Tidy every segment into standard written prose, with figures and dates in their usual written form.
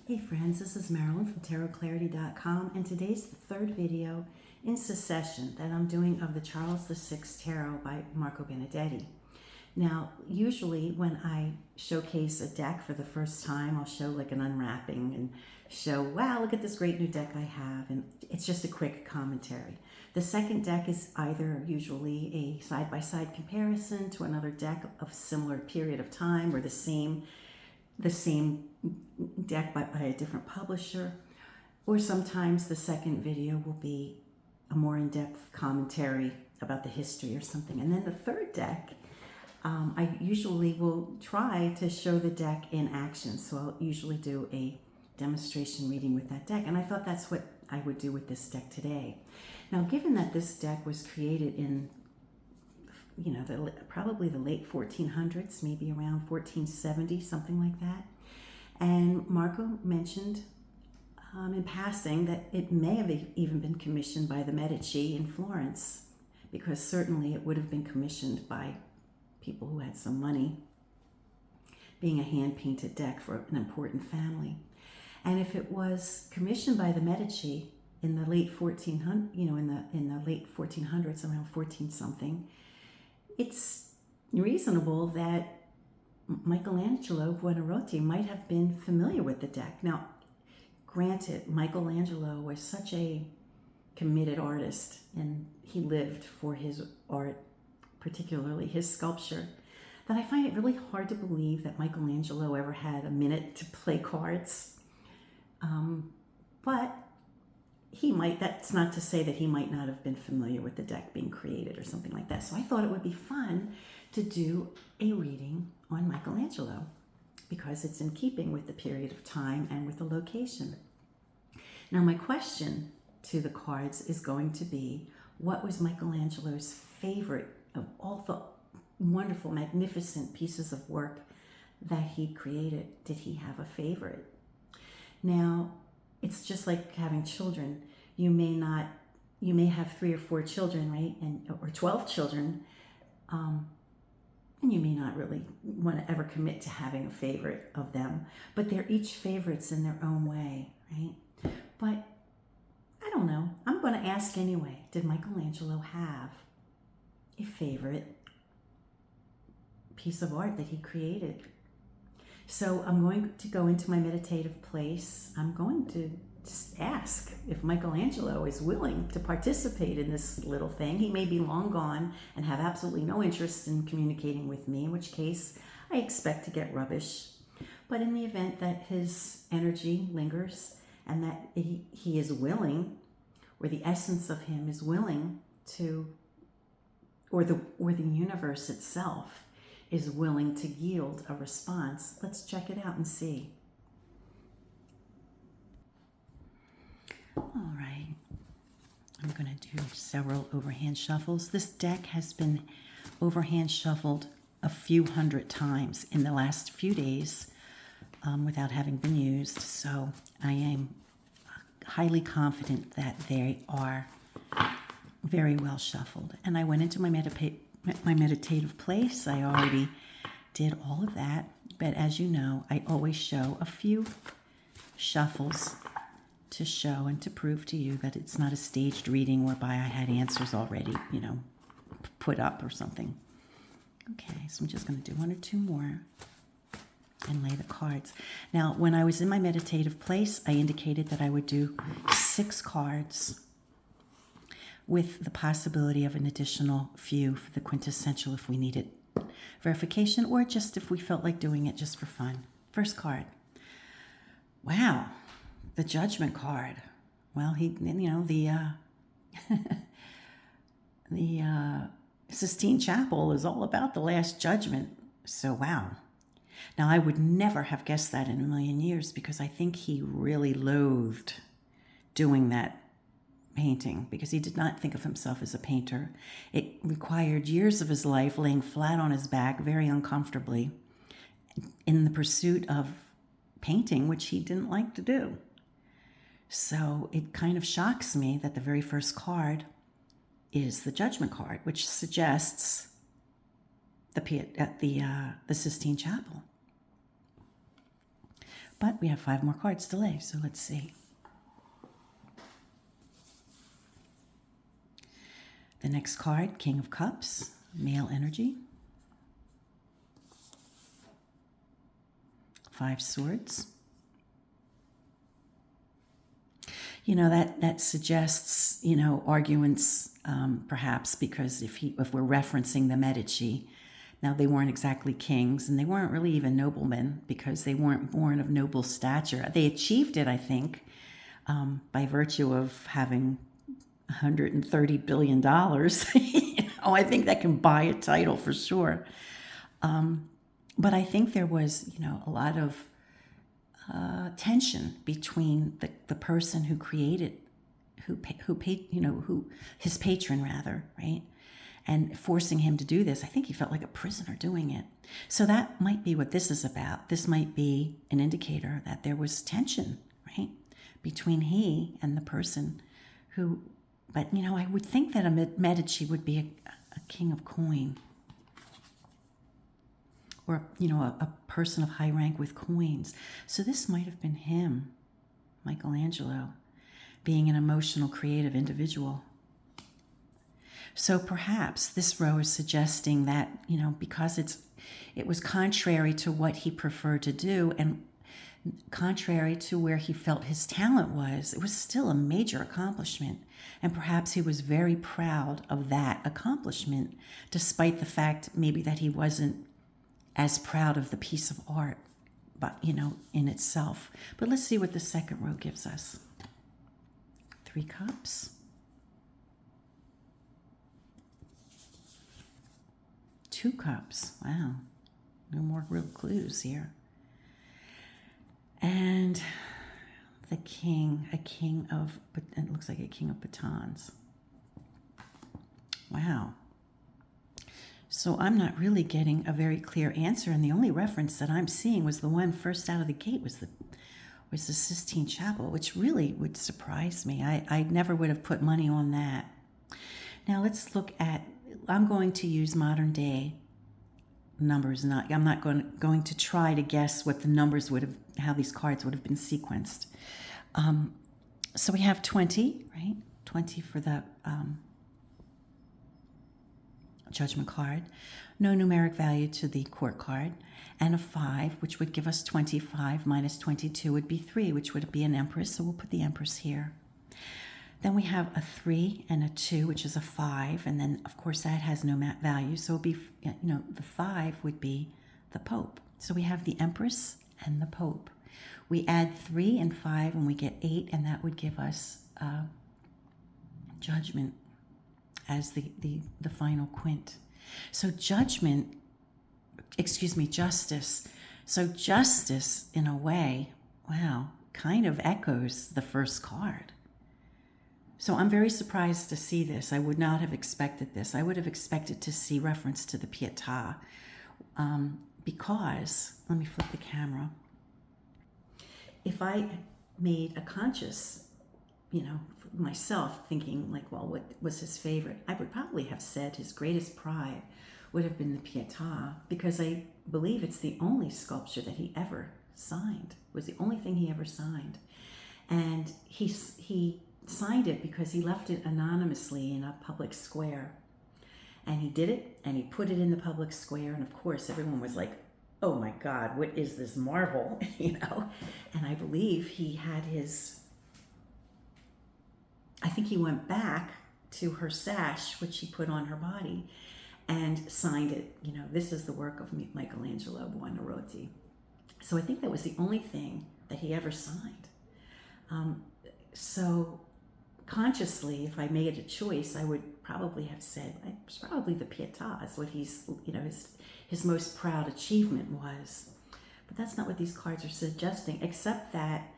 Hey friends, this is Marilyn from tarotclarity.com, and today's the third video in succession that I'm doing of the Charles VI Tarot by Marco Benedetti. Now, usually when I showcase a deck for the first time, I'll show like an unwrapping and show, wow, look at this great new deck I have, and it's just a quick commentary. The second deck is either usually a side-by-side comparison to another deck of similar period of time or the same deck by a different publisher, or sometimes the second video will be a more in-depth commentary about the history or something. And then the third deck, I usually will try to show the deck in action. So I'll usually do a demonstration reading with that deck. And I thought that's what I would do with this deck today. Now, given that this deck was created in probably the late 1400s, maybe around 1470, something like that. And Marco mentioned in passing that it may have even been commissioned by the Medici in Florence, because certainly it would have been commissioned by people who had some money, being a hand-painted deck for an important family. And if it was commissioned by the Medici in the late 1400s, in the late 1400s, around 14 something, it's reasonable that Michelangelo Buonoroti might have been familiar with the deck. Now, granted, Michelangelo was such a committed artist, and he lived for his art, particularly his sculpture, that I find it really hard to believe that Michelangelo ever had a minute to play cards. But he might, that's not to say that he might not have been familiar with the deck being created or something like that. So I thought it would be fun to do a reading on Michelangelo, because it's in keeping with the period of time and with the location. Now, my question to the cards is going to be, what was Michelangelo's favorite of all the wonderful, magnificent pieces of work that he created? Did he have a favorite? Now, it's just like having children. You may have 3 or 4 children, right? Or 12 children. And you may not really want to ever commit to having a favorite of them, but they're each favorites in their own way, right? But I don't know. I'm going to ask anyway. Did Michelangelo have a favorite piece of art that he created? So I'm going to go into my meditative place. I'm going to just ask if Michelangelo is willing to participate in this little thing. He may be long gone and have absolutely no interest in communicating with me, in which case I expect to get rubbish. But in the event that his energy lingers and that he is willing, or the essence of him is willing to, or the universe itself is willing to yield a response, let's check it out and see. All right, I'm going to do several overhand shuffles. This deck has been overhand shuffled a few hundred times in the last few days without having been used, so I am highly confident that they are very well shuffled. And I went into my meditative place. I already did all of that, but as you know, I always show a few shuffles to show and to prove to you that it's not a staged reading whereby I had answers already, put up or something. Okay, so I'm just going to do 1 or 2 more and lay the cards. Now, when I was in my meditative place, I indicated that I would do 6 cards with the possibility of an additional few for the quintessential if we needed verification, or just if we felt like doing it just for fun. First card. Wow. The Judgment card. Well, the Sistine Chapel is all about the Last Judgment. So, wow. Now, I would never have guessed that in a million years, because I think he really loathed doing that painting, because he did not think of himself as a painter. It required years of his life laying flat on his back, very uncomfortably, in the pursuit of painting, which he didn't like to do. So it kind of shocks me that the very first card is the Judgment card, which suggests the Sistine Chapel. But we have 5 more cards to lay, so let's see. The next card, King of Cups, male energy. 5 Swords. You know, that suggests, you know, arguments, perhaps, because if we're referencing the Medici, now they weren't exactly kings, and they weren't really even noblemen because they weren't born of noble stature. They achieved it, I think, by virtue of having $130 billion. You know, I think that can buy a title for sure. But I think there was, you know, a lot of tension between the person who created, who paid, you know, his patron rather, right? And forcing him to do this. I think he felt like a prisoner doing it. So that might be what this is about. This might be an indicator that there was tension, right, between he and the person who, but, you know, I would think that a Medici would be a king of coin, or, you know, a person of high rank with coins. So this might have been him, Michelangelo, being an emotional, creative individual. So perhaps this row is suggesting that, you know, because it was contrary to what he preferred to do and contrary to where he felt his talent was, it was still a major accomplishment. And perhaps he was very proud of that accomplishment, despite the fact maybe that he wasn't as proud of the piece of art, but, you know, in itself. But let's see what the second row gives us. 3 Cups. 2 Cups. Wow. No more real clues here. And the king, it looks like a king of batons. Wow. So I'm not really getting a very clear answer, and the only reference that I'm seeing was the one first out of the gate was the Sistine Chapel, which really would surprise me. I never would have put money on that. Now let's look at, I'm going to use modern day numbers. I'm not going to try to guess what the numbers would have, how these cards would have been sequenced. So we have 20, right? 20 for the Judgment card. No numeric value to the Court card. And a 5, which would give us 25 minus 22 would be 3, which would be an Empress. So we'll put the Empress here. Then we have a 3 and a 2, which is a 5. And then, of course, that has no value. So it'll be, you know, the 5 would be the Pope. So we have the Empress and the Pope. We add 3 and 5 and we get 8, and that would give us Judgment as the final quint. So justice. So justice, in a way, wow, kind of echoes the first card. So I'm very surprised to see this. I would not have expected this. I would have expected to see reference to the Pietà, because, let me flip the camera. If I made a conscious, you know, myself thinking like, well, what was his favorite? I would probably have said his greatest pride would have been the Pietà, because I believe it's the only sculpture that he ever signed. It was the only thing he ever signed. And he signed it because he left it anonymously in a public square. And he did it, and he put it in the public square, and of course everyone was like, oh my God, what is this marvel? You know? And I believe he had I think he went back to her sash, which she put on her body, and signed it. You know, this is the work of Michelangelo Buonoroti. So I think that was the only thing that he ever signed. So consciously, if I made a choice, I would probably have said, it's probably the Pietà is what he's, you know, his most proud achievement was. But that's not what these cards are suggesting, except that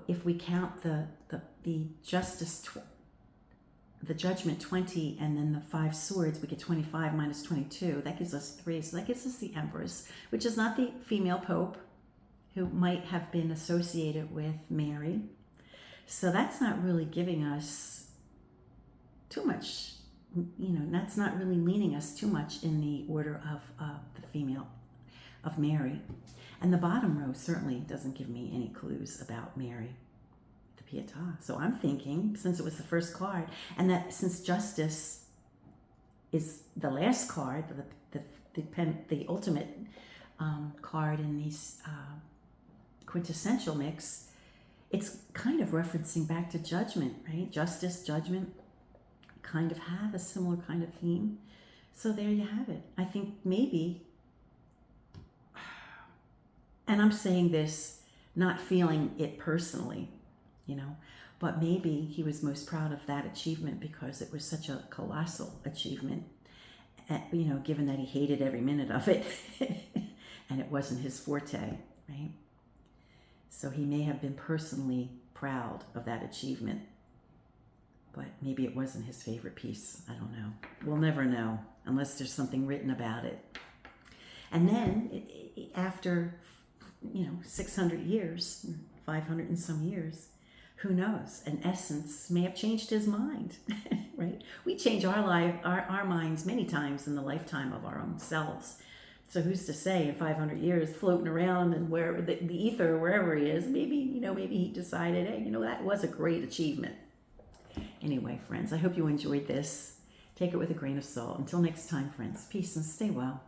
if we count the Judgment 20 and then the 5 Swords, we get 25 minus 22. That gives us 3. So that gives us the Empress, which is not the female Pope who might have been associated with Mary. So that's not really giving us too much, you know, that's not really leaning us too much in the order of the female, of Mary. And the bottom row certainly doesn't give me any clues about Mary, the Pietà. So I'm thinking, since it was the first card, and that since Justice is the last card, the ultimate card in these quintessential mix, it's kind of referencing back to Judgment, right? Justice, Judgment kind of have a similar kind of theme. So there you have it. I think maybe, and I'm saying this not feeling it personally, but maybe he was most proud of that achievement because it was such a colossal achievement, given that he hated every minute of it and it wasn't his forte, right? So he may have been personally proud of that achievement, but maybe it wasn't his favorite piece. I don't know. We'll never know unless there's something written about it. And then after, 600 years, 500 and some years, who knows? An essence may have changed his mind, right? We change our minds many times in the lifetime of our own selves. So who's to say in 500 years, floating around and wherever the ether, wherever he is, maybe he decided, hey, that was a great achievement. Anyway, friends, I hope you enjoyed this. Take it with a grain of salt. Until next time, friends, peace and stay well.